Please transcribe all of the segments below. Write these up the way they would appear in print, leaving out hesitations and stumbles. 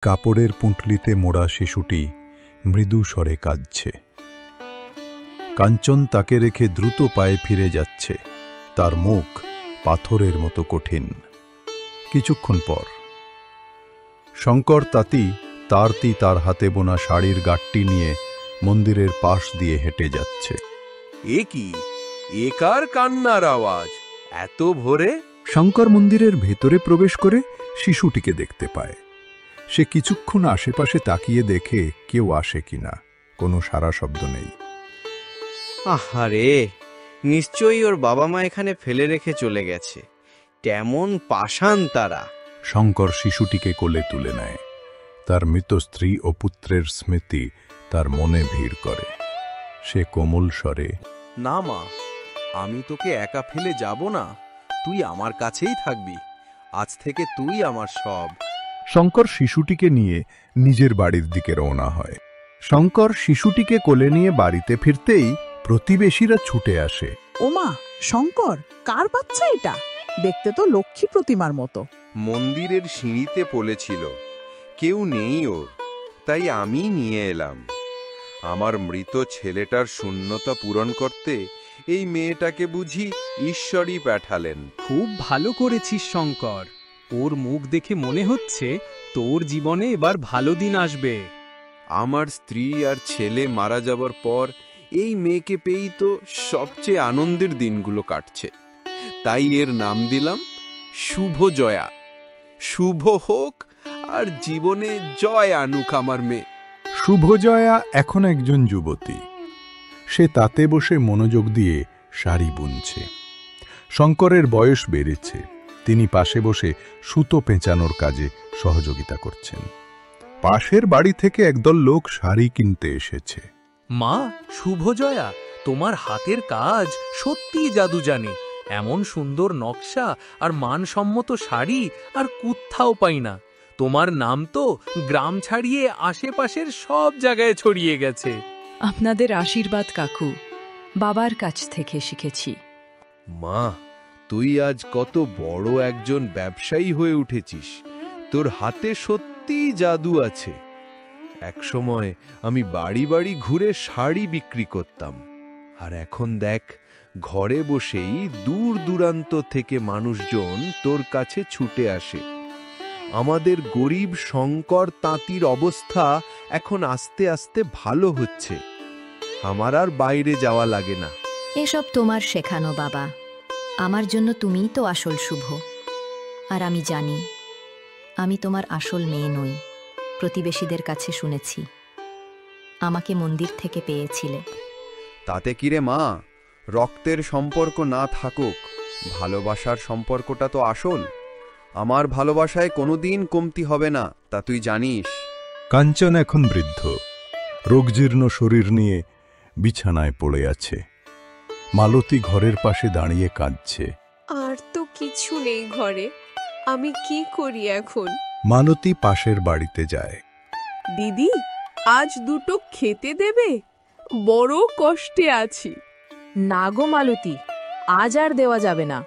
কাপড়ের পুঁটলিতে মোড়া শিশুটি মৃদু স্বরে কাঁদছে। কাঞ্চন তাকে রেখে দ্রুত পায়ে ফিরে যাচ্ছে, তার মুখ পাথরের মতো কঠিন। কিছুক্ষণ পর শঙ্কর তার হাতে বোনা শাড়ির গাঁটটি নিয়ে মন্দিরের পাশ দিয়ে হেঁটে যাচ্ছে। এ কি, এ কার কান্নার আওয়াজ এত ভোরে? শঙ্কর মন্দিরের ভেতরে প্রবেশ করে শিশুটিকে দেখতে পায়। সে কিছুক্ষণ আশেপাশে তাকিয়ে দেখে কেউ আসে কিনা। কোনো সাড়া শব্দ নেই। আহারে, নিশ্চয়ই ওর বাবা মা এখানে ফেলে রেখে চলে গেছে। কেমন পাষাণ তারা। শঙ্কর শিশুটিকে কোলে তুলে নেয়। তার মৃত স্ত্রী ও পুত্রের স্মৃতি তার মনে ভিড় করে। সে কোমল স্বরে, না মা, আমি তোকে একা ফেলে যাব না, তুই আমার কাছেই থাকবি। আজ থেকে তুই আমার সব। শঙ্কর শিশুটিকে নিয়ে নিজের বাড়ির দিকে রওনা হয়। শঙ্কর শিশুটিকে কোলে নিয়ে বাড়িতে ফিরতেই প্রতিবেশীরা ছুটে আসে। ওমা, শঙ্কর, কার বাচ্চা এটা? দেখতে তো লক্ষ্মী প্রতিমার মতো। মন্দিরের সিঁড়িতে পড়েছিল, কেউ নেই ওর, তাই আমি নিয়ে এলাম। আমার মৃত ছেলেটার শূন্যতা পূরণ করতে এই মেয়েটাকে বুঝি ঈশ্বরই পাঠালেন। খুব ভালো করেছিস শঙ্কর। ওর মুখ দেখে মনে হচ্ছে তোর জীবনে এবার ভালো দিন আসবে। আমার স্ত্রী আর ছেলে মারা যাবার পর এই মেয়েকে পেয়েই তো সবচেয়ে আনন্দের দিনগুলো কাটছে। তাই এর নাম দিলাম শুভ জয়া। শুভ হোক আর জীবনে জয় আনুক আমার মেয়ে। শুভজয়া এখন একজন যুবতী। সে তাতে বসে মনোযোগ দিয়ে শাড়ি বুনছে। শঙ্করের বয়স বেড়েছে। তিনি পাশে বসে সুতো পেঁচানোর কাজে সহযোগিতা করছেন। পাশের বাড়ি থেকে একদল লোক শাড়ি কিনতে এসেছে। মা, শুভজয়া, তোমার হাতের কাজ সত্যিই জাদু জানে। এমন সুন্দর নকশা আর মানসম্মত শাড়ি আর কোথাও পাই না। তোমার নাম তো গ্রাম ছাড়িয়ে আশেপাশের সব জায়গায় ছড়িয়ে গেছে। আপনাদের আশীর্বাদ কাকু, বাবার কাছ থেকে শিখেছি। মা, তুই আজ কত বড় একজন ব্যবসায়ী হয়ে উঠেছিস। তোর হাতে সত্যিই জাদু আছে। একসময় আমি বাড়ি বাড়ি ঘুরে শাড়ি বিক্রি করতাম, আর এখন দেখ, ঘরে বসেই দূর দূরান্ত থেকে মানুষজন তোর কাছে ছুটে আসে। আমাদের গরিব শঙ্কর তাঁতির অবস্থা এখন আস্তে আস্তে ভালো হচ্ছে। আমার আর বাইরে যাওয়া লাগে না। এসব তোমার শেখানো বাবা। আমার জন্য তুমিই তো আসল শুভ। আর আমি জানি আমি তোমার আসল মেয়ে নই। প্রতিবেশীদের কাছে শুনেছি আমাকে মন্দির থেকে পেয়েছিলে। তাতে কি রে মা, রক্তের সম্পর্ক না থাকুক, ভালোবাসার সম্পর্কটা তো আসল। আমার ভালোবাসায় কোনোদিন কমতি হবে না, তা তুই জানিস। কাঞ্চন এখন বৃদ্ধ, রোগজীর্ণ শরীর নিয়ে বিছানায় পড়ে আছে। মালতী ঘরের পাশে দাঁড়িয়ে কাঁদছে। আর তো কিছু নেই ঘরে, আমি কি করি এখন? মালতী পাশের বাড়িতে যায়। দিদি, আজ দুটো খেতে দেবে? বড় কষ্টে আছি। না গো মালতী, আজ আর দেওয়া যাবে না।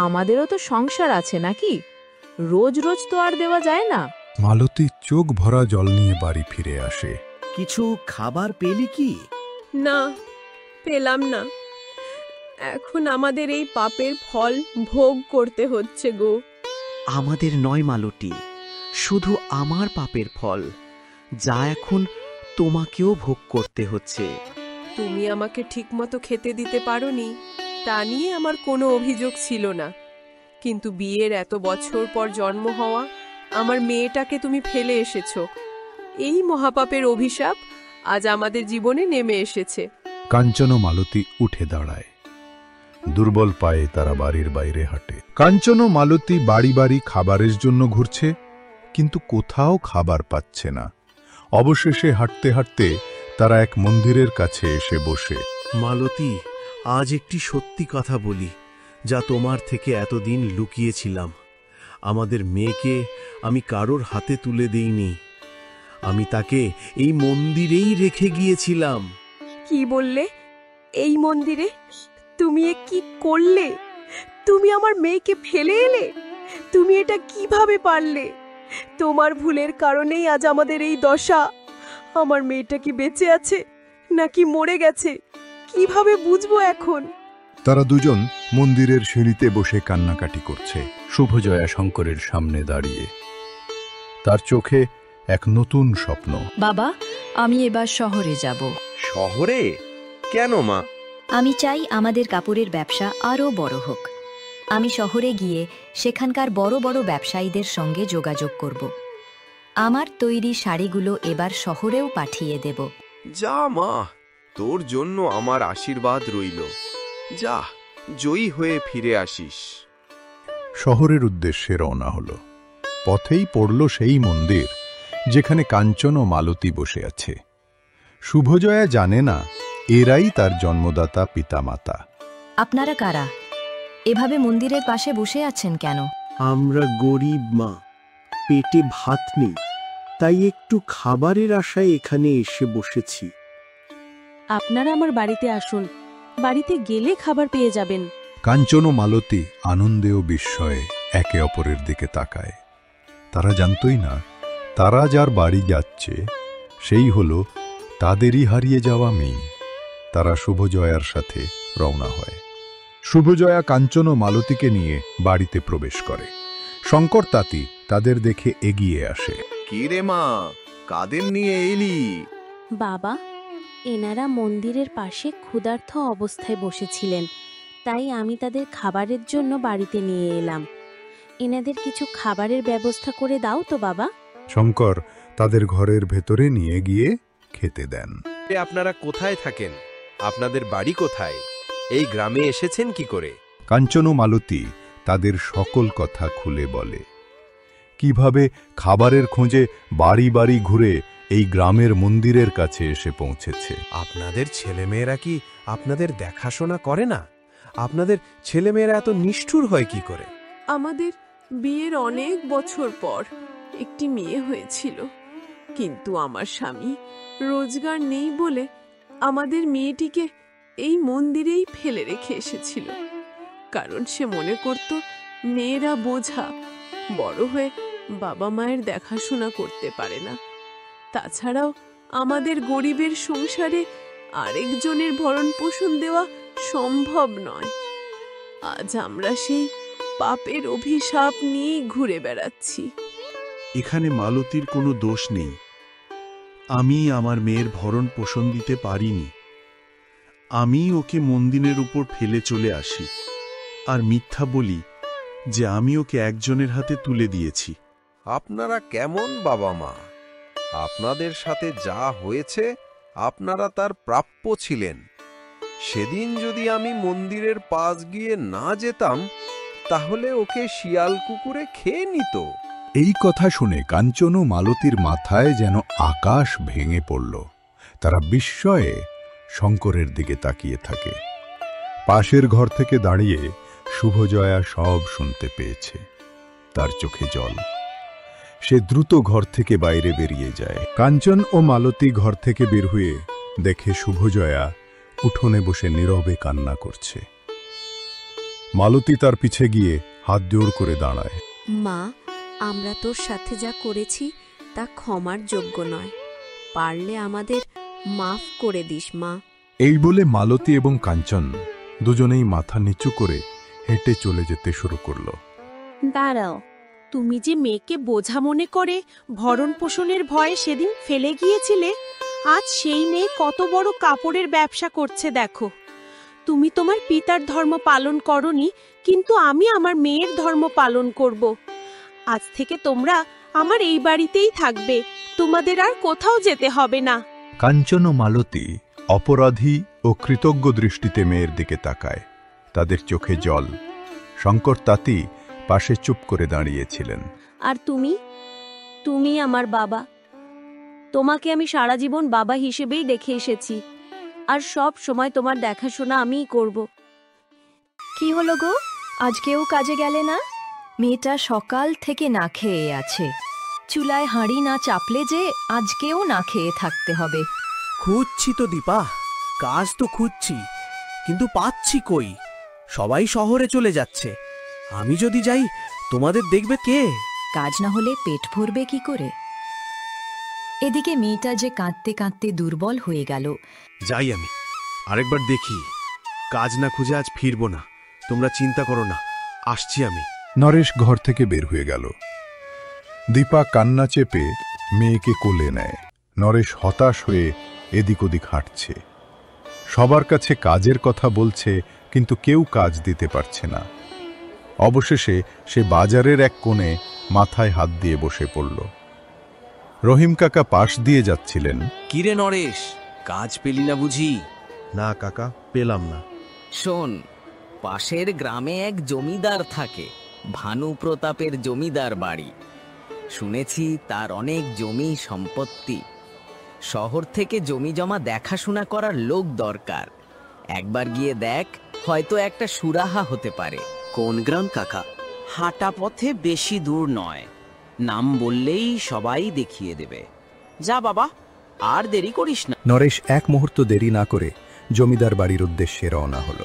আমাদেরও তো সংসার আছে নাকি? রোজ রোজ তো আর দেওয়া যায় না। মালতী চোখ ভরা জল নিয়ে বাড়ি ফিরে আসে। কিছু খাবার পেলি কি? না, পেলাম না। এখন আমাদের এই পাপের ফল ভোগ করতে হচ্ছে গো। আমাদের নয় মালতী, শুধু আমার পাপের ফল, যা এখন তোমাকেও ভোগ করতে হচ্ছে। তুমি আমাকে ঠিকমতো খেতে দিতে পারোনি, তা নিয়ে আমার কোনো অভিযোগ ছিল না। কিন্তু বিয়ের এত বছর পর জন্ম হওয়া আমার মেয়েটাকে তুমি ফেলে এসেছো। এই মহাপাপের অভিশাপ আজ আমাদের জীবনে নেমে এসেছে। কাঞ্চন ও মালতী উঠে দাঁড়ায়। দুর্বল পায়ে তারা বাড়ির বাইরে হাঁটে। কাঞ্চন ও মালতী বাড়ি বাড়ি খাবারের জন্য ঘুরছে, কিন্তু কোথাও খাবার পাচ্ছে না। অবশেষে হাঁটতে হাঁটতে তারা এক মন্দিরের কাছে এসে বসে। মালতী, আজ একটি সত্যি কথা বলি, যা তোমার থেকে এতদিন লুকিয়েছিলাম। আমাদের মেয়েকে আমি কারোর হাতে তুলে দেইনি। আমি তাকে এই মন্দিরেই রেখে গিয়েছিলাম। কি বললে? এই মন্দিরে? তুমি এ কি করলে? তুমি আমার মেয়েকে ফেলে এলে? তুমি এটা কিভাবে পারলে? তোমার ভুলের কারণেই আজ আমাদের এই দশা। আমার মেয়েটা কি বেঁচে আছে নাকি মরে গেছে, কিভাবে বুঝবো এখন? তারা দুজন মন্দিরের সিঁড়িতে বসে কান্নাকাটি করছে। শুভজয়া শঙ্করের সামনে দাঁড়িয়ে, তার চোখে এক নতুন স্বপ্ন। বাবা, আমি এবার শহরে যাব। শহরে কেন মা? আমি চাই আমাদের কাপড়ের ব্যবসা আরও বড় হোক। আমি শহরে গিয়ে সেখানকার বড় বড় ব্যবসায়ীদের সঙ্গে যোগাযোগ করব। আমার তৈরি শাড়িগুলো এবার শহরেও পাঠিয়ে দেব। যা মা, তোর জন্য আমার আশীর্বাদ রইল। যা, জয়ী হয়ে ফিরে আসিস। শহরের উদ্দেশ্যে রওনা হল। পথেই পড়ল সেই মন্দির যেখানে কাঞ্চন ও মালতী বসে আছে। শুভজয়া জানে না এরাই তার জন্মদাতা পিতামাতা। আপনারা কারা? এভাবে মন্দিরের পাশে বসে আছেন কেন? আমরা গরিব মা, পেটে ভাত নেই, তাই একটু খাবারের আশায় এখানে এসে বসেছি। আপনারা আমার বাড়িতে আসুন, বাড়িতে গেলে খাবার পেয়ে যাবেন। কাঞ্চন ও মালতী আনন্দে ও বিস্ময়ে একে অপরের দিকে তাকায়। তারা জানতই না তারা যার বাড়ি যাচ্ছে সেই হল তাদেরই হারিয়ে যাওয়া মেয়ে। তারা শুভজয়ার সাথে রওনা হয়। শুভজয়া কাঞ্চন ও মালতীকে নিয়ে বাড়িতে প্রবেশ করে। শঙ্কর তাঁতি তাদের দেখে এগিয়ে আসে। কি রে মা, কাদের নিয়ে এলি? বাবা, এনারা মন্দিরের পাশে ক্ষুধার্ত অবস্থায় বসেছিলেন, তাই আমি তাদের খাবারের জন্য বাড়িতে নিয়ে এলাম। এনাদের কিছু খাবারের ব্যবস্থা করে দাও তো বাবা। শঙ্কর তাদের ঘরের ভেতরে নিয়ে গিয়ে খেতে দেন। আপনারা কোথায় থাকেন? আপনাদের বাড়ি কোথায়? এই গ্রামে এসেছেন কি করে? কাঞ্চন ও মালতী তাদের সকল কথা খুলে বলে। কিভাবে খাবারের খোঁজে বাড়ি বাড়ি ঘুরে এই গ্রামের মন্দিরের কাছে এসে পৌঁছেছে। আপনাদের ছেলেমেয়েরা কি আপনাদের দেখাশোনা করে না? আপনাদের ছেলেমেয়েরা এত নিষ্ঠুর হয় কি করে? আমাদের বিয়ের অনেক বছর পর একটি মেয়ে হয়েছিল, কিন্তু আমার স্বামী রোজগার নেই বলে আমাদের মেয়েটিকে এই মন্দিরেই ফেলে রেখে এসেছিল। কারণ সে মনে করত মেয়েরা বোঝা, বড় হয়ে বাবা মায়ের দেখাশোনা করতে পারে না। তাছাড়াও আমাদের গরিবের সংসারে আরেকজনের ভরণ পোষণ দেওয়া সম্ভব নয়। আজ আমরা সেই পাপের অভিশাপ নিয়েই ঘুরে বেড়াচ্ছি। এখানে মালতীর কোনো দোষ নেই। আমি আমার মেয়ের ভরণ পোষণ দিতে পারিনি। আমি ওকে মন্দিরের উপর ফেলে চলে আসি আর মিথ্যা বলি যে আমি ওকে একজনের হাতে তুলে দিয়েছি। আপনারা কেমন বাবা মা? আপনাদের সাথে যা হয়েছে আপনারা তার প্রাপ্য ছিলেন। সেদিন যদি আমি মন্দিরের পাশ গিয়ে না যেতাম তাহলে ওকে শিয়াল কুকুরে খেয়ে নিত। এই কথা শুনে কাঞ্চন ও মালতীর মাথায় যেন আকাশ ভেঙে পড়ল। তারা বিস্ময়ে শঙ্করের দিকে তাকিয়ে থাকে। পাশের ঘর থেকে দাঁড়িয়ে শুভজয়া সব শুনতে পেয়েছে। তার চোখে জল। সে দ্রুত ঘর থেকে বাইরে বেরিয়ে যায়। কাঞ্চন ও মালতী ঘর থেকে বের হয়ে দেখে শুভজয়া উঠোনে বসে নীরবে কান্না করছে। মালতী তার পিছে গিয়ে হাত জোড় করে দাঁড়ায়। মা, আমরা তোর সাথে যা করেছি তা ক্ষমার যোগ্য নয়। পারলে আমাদের মাফ করে দিস মা। এই বলে মালতী এবং কাঞ্চন দুজনেই মাথা নিচু করে হেঁটে চলে যেতে শুরু করল। দাঁড়াও, তুমি যে মেয়েকে বোঝা মনে করে ভরণ পোষণের ভয়ে সেদিন ফেলে গিয়েছিলে, আজ সেই মেয়ে কত বড় কাপড়ের ব্যবসা করছে দেখো। তুমি তোমার পিতার ধর্ম পালন করনি, কিন্তু আমি আমার মেয়ের ধর্ম পালন করব। আজ থেকে তোমরা আমার এই বাড়িতেই থাকবে, তোমাদের আর কোথাও যেতে হবে না। কাঞ্চন ও মালতী অপরাধী ও কৃতজ্ঞ দৃষ্টিতে মেয়ের দিকে তাকায়। তাদের চোখে জল। শঙ্কর তাঁতি পাশে চুপ করে দাঁড়িয়েছিলেন। আর তুমি আমার বাবা। তোমাকে আমি সারা জীবন বাবা হিসেবেই দেখে এসেছি, আর সব সময় তোমার দেখাশোনা আমিই করব। কি হলো গো, আজকেও কাজে গেলে না? মেয়েটা সকাল থেকে না খেয়ে আছে। চুলায় হাঁড়ি না চাপলে যে আজকেও না খেয়ে থাকতে হবে। খুঁজছি তো দীপা, কাজ তো খুঁজছি, কিন্তু পাচ্ছি কই? সবাই শহরে চলে যাচ্ছে। আমি যদি যাই তোমাদের দেখবে কে? কাজ না হলে পেট ভরবে কি করে? এদিকে মেয়েটা যে কাঁদতে কাঁদতে দুর্বল হয়ে গেল। যাই আমি, আরেকবার দেখি। কাজ না খুঁজে আজ ফিরব না। তোমরা চিন্তা করো না, আসছি আমি। নরেশ ঘর থেকে বের হয়ে গেল। দীপা কান্না চেপে মেয়েকে কোলে নেয়। নরেশ হতাশ হয়ে এদিক ওদিক হাঁটছে। সবার কাছে কাজের কথা বলছে, কিন্তু কেউ কাজ দিতে পারছে না। অবশেষে সে বাজারের এক কোণে মাথায় হাত দিয়ে বসে পড়ল। রহিম কাকা পাশ দিয়ে যাচ্ছিলেন। কিরে নরেশ, কাজ পেলি না বুঝি? না কাকা, পেলাম না। শোন, পাশের গ্রামে এক জমিদার থাকে, ভানু প্রতাপের জমিদার বাড়ি। শুনেছি তার অনেক জমি সম্পত্তি। শহর থেকে জমি জমা দেখাশোনা করার লোক দরকার। একবার গিয়ে দেখ, হয়তো একটা সুরাহা হতে পারে। কোন গ্রাম কাকা? হাঁটা পথে বেশি দূর নয়, নাম বললেই সবাই দেখিয়ে দেবে। যা বাবা, আর দেরি করিস না। নরেশ এক মুহূর্ত দেরি না করে জমিদার বাড়ির উদ্দেশ্যে রওনা হল।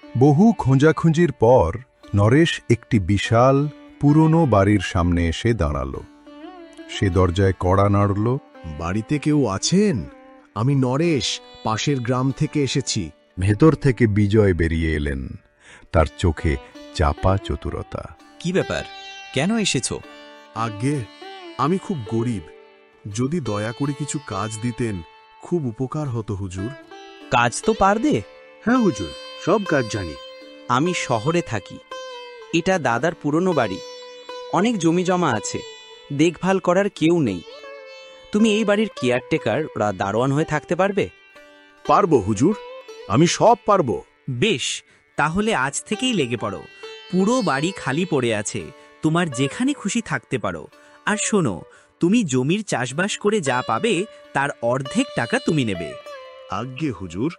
বহু খোঁজাখুঁজির পর নরেশ একটি বিশাল পুরনো বাড়ির সামনে এসে দাঁড়াল। সে দরজায় কড়া নাড়ল। বাড়িতে কেউ আছেন? আমি নরেশ, পাশের গ্রাম থেকে এসেছি। ভেতর থেকে বিজয় বেরিয়ে এলেন, তার চোখে চাপা চতুরতা। কি ব্যাপার, কেন এসেছো? আজ্ঞে, আমি খুব গরিব। যদি দয়া করে কিছু কাজ দিতেন খুব উপকার হতো হুজুর। কাজ তো পারবে? হ্যাঁ হুজুর, সব কাজ জানি। আমি শহরে থাকি। এটা দাদার পুরনো বাড়ি, অনেক জমি জমা আছে, দেখভাল করার কেউ নেই। তুমি এই বাড়ির কেয়ারটেকার বা দারোয়ান হয়ে থাকতে পারবে? পারবো হুজুর, আমি সব পারবো। বেশ, তাহলে আজ থেকেই লেগে পড়ো। পুরো বাড়ি খালি পড়ে আছে, তোমার যেখানে খুশি থাকতে পারো। আর শোনো, তুমি জমির চাষবাস করে যা পাবে তার অর্ধেক টাকা তুমি নেবে। আজ্ঞে হুজুর।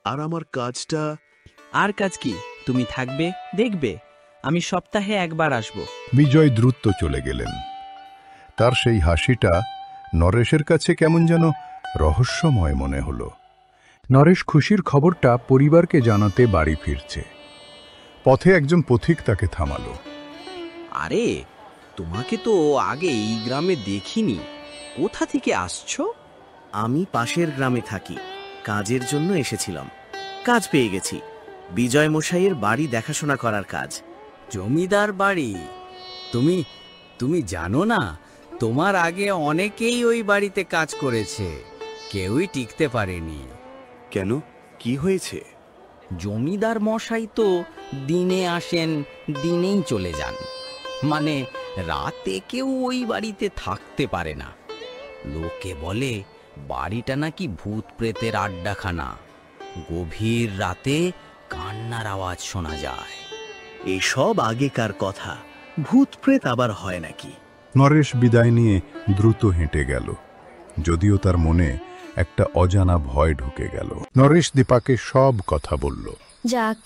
আর আমার কাজটা? আর কাজ কি, তুমি থাকবে, দেখবে। আমি সপ্তাহে একবার আসব। বিজয় দ্রুত চলে গেলেন। তার সেই হাসিটা নরেশের কাছে কেমন যেন রহস্যময় মনে হল। নরেশ খুশির খবরটা পরিবারকে জানাতে বাড়ি ফিরছে। পথে একজন পথিক তাকে থামালো। আরে, তোমাকে তো আগে এই গ্রামে দেখিনি। কোথা থেকে আসছো? আমি পাশের গ্রামে থাকি, কাজের জন্য এসেছিলাম। কাজ পেয়ে গেছি, বিজয় মশাইয়ের বাড়ি দেখাশোনা করার কাজ। জমিদার বাড়ি? তুমি জানো না, তোমার আগে অনেকেই ওই বাড়িতে কাজ করেছে, কেউই টিকতে পারেনি। কেন, কি হয়েছে? জমিদার মশাই তো দিনে আসেন, দিনেই চলে যান। মানে রাতে কেউ ওই বাড়িতে থাকতে পারে না। লোকে বলে বাড়িটা নাকি ভূত প্রেতের আড্ডাখানা। গভীর রাতে কান্নার আওয়াজ শোনা যায়। এসব আগেকার কথা, ভূত প্রেত আবার হয় নাকি? নরেশ বিদায় নিয়ে দ্রুত হেঁটে গেল, যদিও তার মনে একটা অজানা ভয় ঢুকে গেল। নরেশ দীপাকে সব কথা বলল। যাক,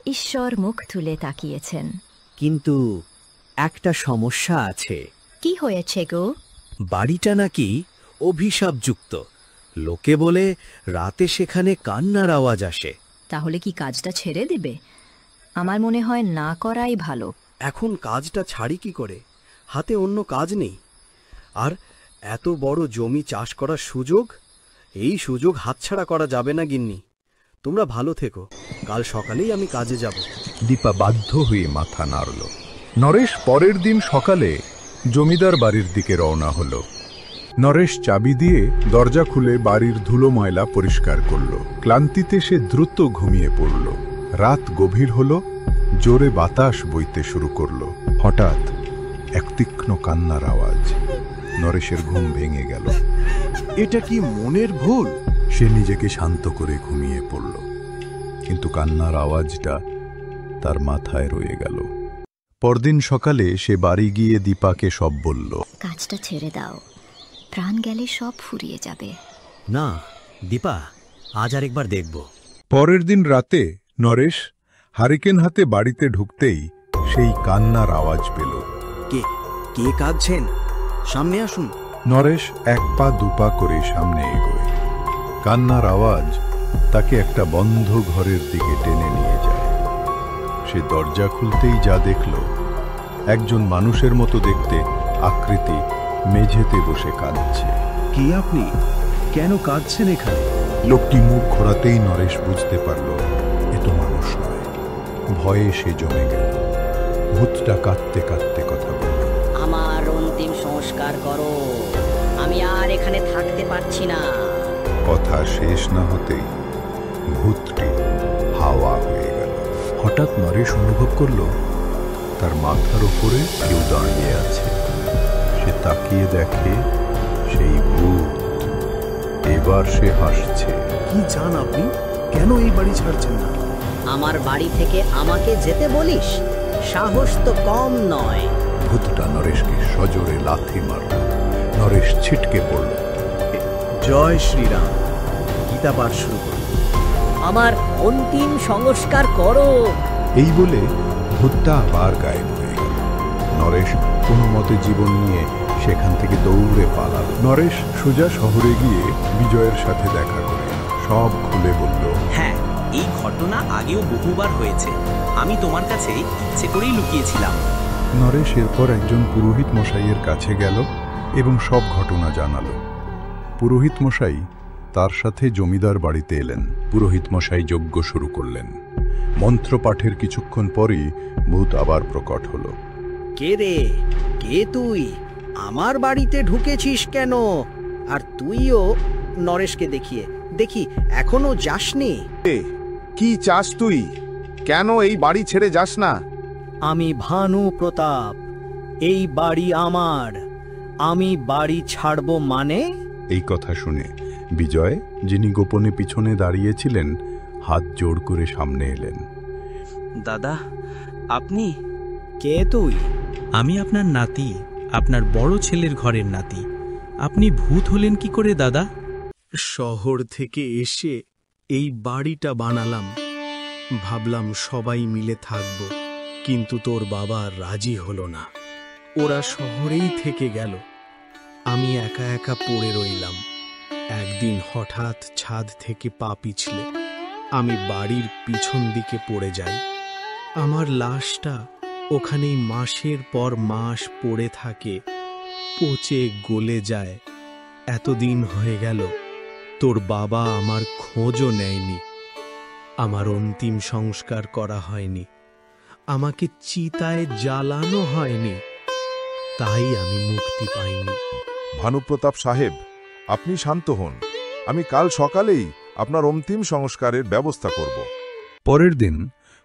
ঈশ্বর মুখ তুলে তাকিয়েছেন। কিন্তু একটা সমস্যা আছে। কি হয়েছে গো? বাড়িটা নাকি অভিশাপযুক্ত। লোকে বলে রাতে সেখানে কান্নার আওয়াজ আসে। তাহলে কি কাজটা ছেড়ে দেবে? আমার মনে হয় না করাই ভালো। এখন কাজটা ছাড়ি কি করে? হাতে অন্য কাজ নেই। আর এত বড় জমি চাষ করার সুযোগ, এই সুযোগ হাতছাড়া করা যাবে না গিন্নি। তোমরা ভালো থেকো, কাল সকালেই আমি কাজে যাব। দীপা বাধ্য হয়ে মাথা নাড়ল। নরেশ পরের দিন সকালে জমিদার বাড়ির দিকে রওনা হল। নরেশ চাবি দিয়ে দরজা খুলে বাড়ির ধুলো ময়লা পরিষ্কার করল। ক্লান্তিতে সে দ্রুত ঘুমিয়ে পড়ল। রাত গভীর হল, জোরে বাতাস বইতে শুরু করল। হঠাৎ এক তীক্ষ্ণ কান্নার আওয়াজ। নরেশের ঘুম ভেঙে গেল। এটা কি মনের ভুল? সে নিজেকে শান্ত করে ঘুমিয়ে পড়ল, কিন্তু কান্নার আওয়াজটা তার মাথায় রয়ে গেল। পরদিন সকালে সে বাড়ি গিয়ে দীপাকে সব বলল। কাজটা ছেড়ে দাও, প্রাণ গেলে সব ফুরিয়ে যাবে। না দীপা, আজ আর একবার দেখব। পরের দিন রাতে নরেশ হারিকেন হাতে বাড়িতে ঢুকতেই সেই কান্নার আওয়াজ পেল। কে কে কাঁদছেন? সামনে আসুন। নরেশ এক পা দুপা করে সামনে এগোয়। কান্নার আওয়াজ তাকে একটা বন্ধ ঘরের দিকে টেনে নিয়ে যায়। সে দরজা খুলতেই যা দেখল, একজন মানুষের মতো দেখতে আকৃতি মেঝেতে বসে কাঁদছে। কি আপনি? কেন কাঁদছেন এখানে? লোকটি মুখ ঘোরাতেই নরেশ বুঝতে পারল এ তো মানুষ নয়। ভয়ে সে জমে গেল। ভূতটা কাঁদতে কাঁদতে কথা বলল, আমার অন্তিম সংস্কার করো, আমি আর এখানে থাকতে পারছি না। কথা শেষ না হতেই ভূতটি হাওয়া হয়ে গেল। হঠাৎ নরেশ অনুভব করল তার মাথার উপরে কেউ দাঁড়িয়ে আছে। সে তাকিয়ে দেখে সেই ভূত। এবার সে হাসছে। কি চান আপনি? কেন এই বাড়ি ছাড়ছেন না? আমার বাড়ি থেকে আমাকে যেতে বলিস? সাহস তো কম নয়। ভূতটা নরেশকে সজোরে লাথি মারল। নরেশ ছিটকে পড়ল। জয় শ্রীরাম। গীতা পাঠ শুরু করুন। আমার অন্তিম সংস্কার করো। এই বলে ভূতটা আবার গায়েব হয়ে গেল। নরেশ কোনো মতে জীবন নিয়ে সেখান থেকে দৌড়ে পালাল। নরেশ সোজা শহরে গিয়ে বিজয়ের সাথে দেখা করে সব খুলে বলল। হ্যাঁ, এই ঘটনা আগেও বহুবার হয়েছে। আমি তোমার কাছে ইচ্ছে করেই লুকিয়েছিলাম। নরেশ এরপর একজন পুরোহিত মশাইয়ের কাছে গেল এবং সব ঘটনা জানালো। পুরোহিত মশাই তার সাথে জমিদার বাড়িতে এলেন। পুরোহিত মশাই যজ্ঞ শুরু করলেন। মন্ত্র পাঠের কিছুক্ষণ পরই ভূত আবার প্রকট হলো। কে রে? কে তুই? আমার বাড়িতে ঢুকেছিস কেন? আর তুইও নরেশকে দেখিয়ে দেখি এখনো যাসনি। কি চাস তুই? কেন এই বাড়ি ছেড়ে যাস না? আমি ভানু প্রতাপ, এই বাড়ি আমার। আমি বাড়ি ছাড়বো মানে? এই কথা শুনে বিজয়, যিনি গোপনে পিছনে দাঁড়িয়েছিলেন, হাত জোড় করে সামনে এলেন। দাদা, আপনি? কে তুই? আমি আপনার নাতি, আপনার বড় ছেলের ঘরের নাতি। আপনি ভূত হলেন কি করে দাদা? শহর থেকে এসে এই বাড়িটা বানালাম। ভাবলাম সবাই মিলে থাকব, কিন্তু তোর বাবা রাজি হলো না। ওরা শহরেই থেকে গেল। আমি একা একা পড়ে রইলাম। একদিন হঠাৎ ছাদ থেকে পা পিছলে আমি বাড়ির পিছন দিকে পড়ে যাই। আমার লাশটা ওখানেই মাসের পর মাস পড়ে থাকে, পচে গলে যায়। এতদিন হয়ে গেল, তোর বাবা আমার খোঁজও নেয়নি। আমার অন্তিম সংস্কার করা হয়নি, আমাকে চিতায় জ্বালানো হয়নি, তাই আমি মুক্তি পাইনি। ভানুপ্রতাপ সাহেব, আপনি শান্ত হন। আমি কাল সকালেই আপনার অন্তিম সংস্কারের ব্যবস্থা করব। পরের দিন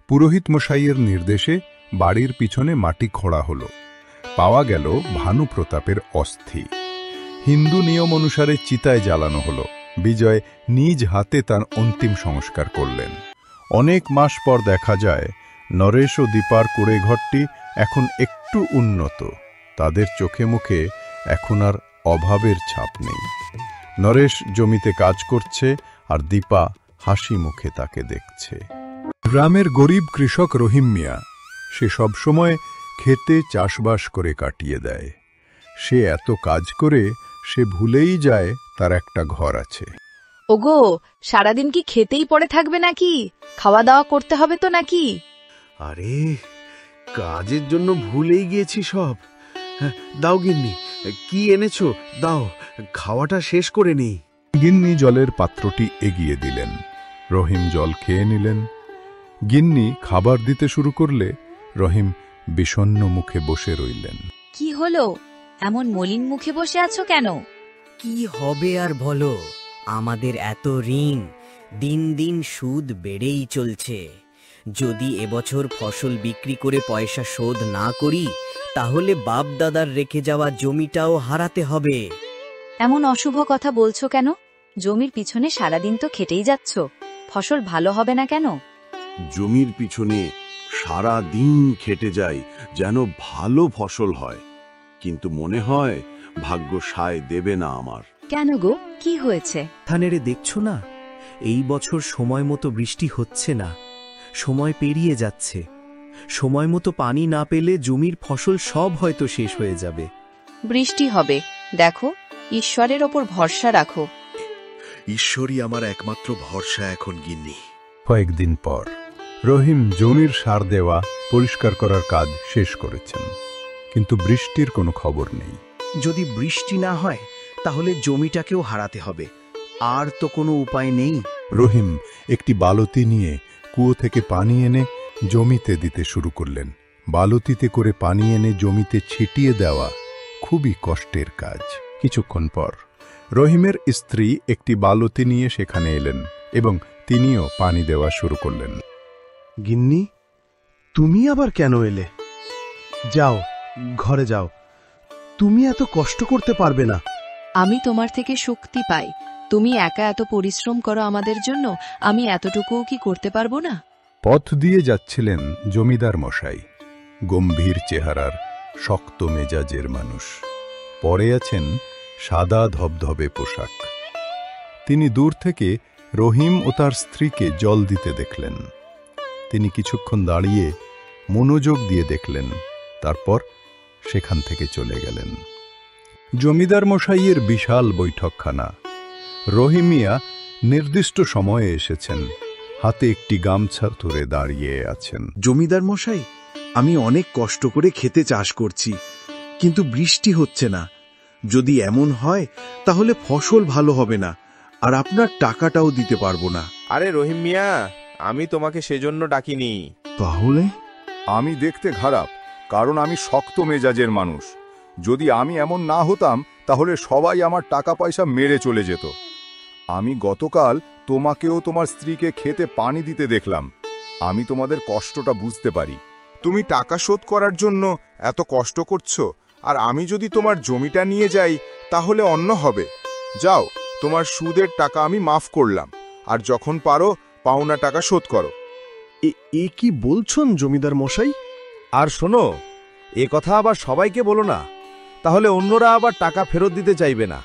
পুরোহিত মশাইয়ের নির্দেশে বাড়ির পিছনে মাটি খোঁড়া হলো। পাওয়া গেল ভানু প্রতাপের অস্থি। হিন্দু নিয়ম অনুসারে চিতায় জ্বালানো হলো। বিজয় নিজ হাতে তার অন্তিম সংস্কার করলেন। অনেক মাস পর দেখা যায় নরেশ ও দীপার কুড়ে ঘরটি এখন একটু উন্নত। তাদের চোখে মুখে এখন আর অভাবের ছাপ নেই। নরেশ জমিতে কাজ করছে আর দীপা হাসি মুখে তাকে দেখছে। গ্রামের গরিব কৃষক রহিম মিয়া, সে সবসময় খেতে চাষবাস করে কাটিয়ে দেয়। সে এত কাজ করে সে ভুলেই যায় তার একটা ঘর আছে। ওগো, সারাদিন কি খেতেই পড়ে থাকবে নাকি? খাওয়া দাওয়া করতে হবে তো নাকি? আরে, কাজের জন্য ভুলেই গিয়েছি সব। দাও গিন্নি, কি এনেছো দাও, খাওয়াটা শেষ করে নেই। গিন্নি জলের পাত্রটি এগিয়ে দিলেন। রহিম জল খেয়ে নিলেন। গিন্নি খাবার দিতে শুরু করলে রহিম বিষণ্ণ মুখে বসে রইলেন। কি হলো? এমন মলিন মুখে বসে আছো কেন? কি হবে আর বলো, আমাদের এত ঋণ, দিন দিন সুদ বেড়েই চলছে। যদি এবছর ফসল বিক্রি করে পয়সা শোধ না করি, তাহলে বাপ দাদার রেখে যাওয়া জমিটাও হারাতে হবে। এমন অশুভ কথা বলছো কেন? জমির পিছনে সারাদিন তো খেটেই যাচ্ছ, ফসল ভালো হবে না কেন? জমির পিছনে সারা দিন খেটে যাই যেন ভালো ফসল হয়, কিন্তু মনে হয় ভাগ্য সায় দেবে না আমার। কেন গো, কি হয়েছে? ধানেরে দেখছো না, এই বছর সময় মতো বৃষ্টি হচ্ছে না, সময় পেরিয়ে যাচ্ছে। সময় মতো পানি না পেলে জমির ফসল সব হয়তো শেষ হয়ে যাবে। বৃষ্টি হবে, দেখো, ঈশ্বরের ওপর ভরসা রাখো। ঈশ্বরই আমার একমাত্র ভরসা এখন গিন্নি। কয়েকদিন পর রহিম জমির সার দেওয়া পরিষ্কার করার কাজ শেষ করেছেন। কিন্তু বৃষ্টির কোনো খবর নেই। যদি বৃষ্টি না হয় তাহলে জমিটাকেও হারাতে হবে, আর তো কোনো উপায় নেই। রহিম একটি বালতি নিয়ে কুয়ো থেকে পানি এনে জমিতে দিতে শুরু করলেন। বালতিতে করে পানি এনে জমিতে ছিটিয়ে দেওয়া খুবই কষ্টের কাজ। কিছুক্ষণ পর রহিমের স্ত্রী একটি বালতি নিয়ে সেখানে এলেন এবং তিনিও পানি দেওয়া শুরু করলেন। গিন্নি, তুমি আবার কেন এলে? যাও, ঘরে যাও। তুমি এত কষ্ট করতে পারবে না। আমি তোমার থেকে শক্তি পাই। তুমি একা এত পরিশ্রম করো আমাদের জন্য, আমি এতটুকুও কি করতে পারবো না? পথ দিয়ে যাচ্ছিলেন জমিদার মশাই, গম্ভীর চেহারার, শক্ত মেজাজের মানুষ। পরে আছেন সাদা ধবধবে পোশাক। তিনি দূর থেকে রহিম ও তার স্ত্রীকে জল দিতে দেখলেন। তিনি কিছুক্ষণ দাঁড়িয়ে মনোযোগ দিয়ে দেখলেন, তারপর সেখান থেকে চলে গেলেন। জমিদার মশাইয়ের বিশাল বৈঠকখানা। রহিম মিয়া নির্দিষ্ট সময়ে এসেছেন, হাতে একটি গামছা ধরে দাঁড়িয়ে আছেন। জমিদার মশাই, আমি অনেক কষ্ট করে খেতে চাষ করছি, কিন্তু বৃষ্টি হচ্ছে না। যদি এমন হয় তাহলে ফসল ভালো হবে না, আর আপনার টাকাটাও দিতে পারবো না। আরে রহিম মিয়া, আমি তোমাকে সেজন্য ডাকিনি। তাহলে? আমি দেখতে খারাপ, কারণ আমি শক্ত মেজাজের মানুষ। যদি আমি এমন না হতাম তাহলে সবাই আমার টাকা পয়সা মেরে চলে যেত। আমি গতকাল তোমাকেও তোমার স্ত্রীকে খেতে পানি দিতে দেখলাম। আমি তোমাদের কষ্টটা বুঝতে পারি। তুমি টাকা শোধ করার জন্য এত কষ্ট করছো, আর আমি যদি তোমার জমিটা নিয়ে যাই তাহলে অন্য হবে। যাও, তোমার সুদের টাকা আমি মাফ করলাম, আর যখন পারো পাওনা টাকা শোধ করো। এ কি বলছেন জমিদার মশাই? আর শোনো, এ কথা আবার সবাইকে বলো না, তাহলে অন্যরা আবার টাকা ফেরত দিতে চাইবে না।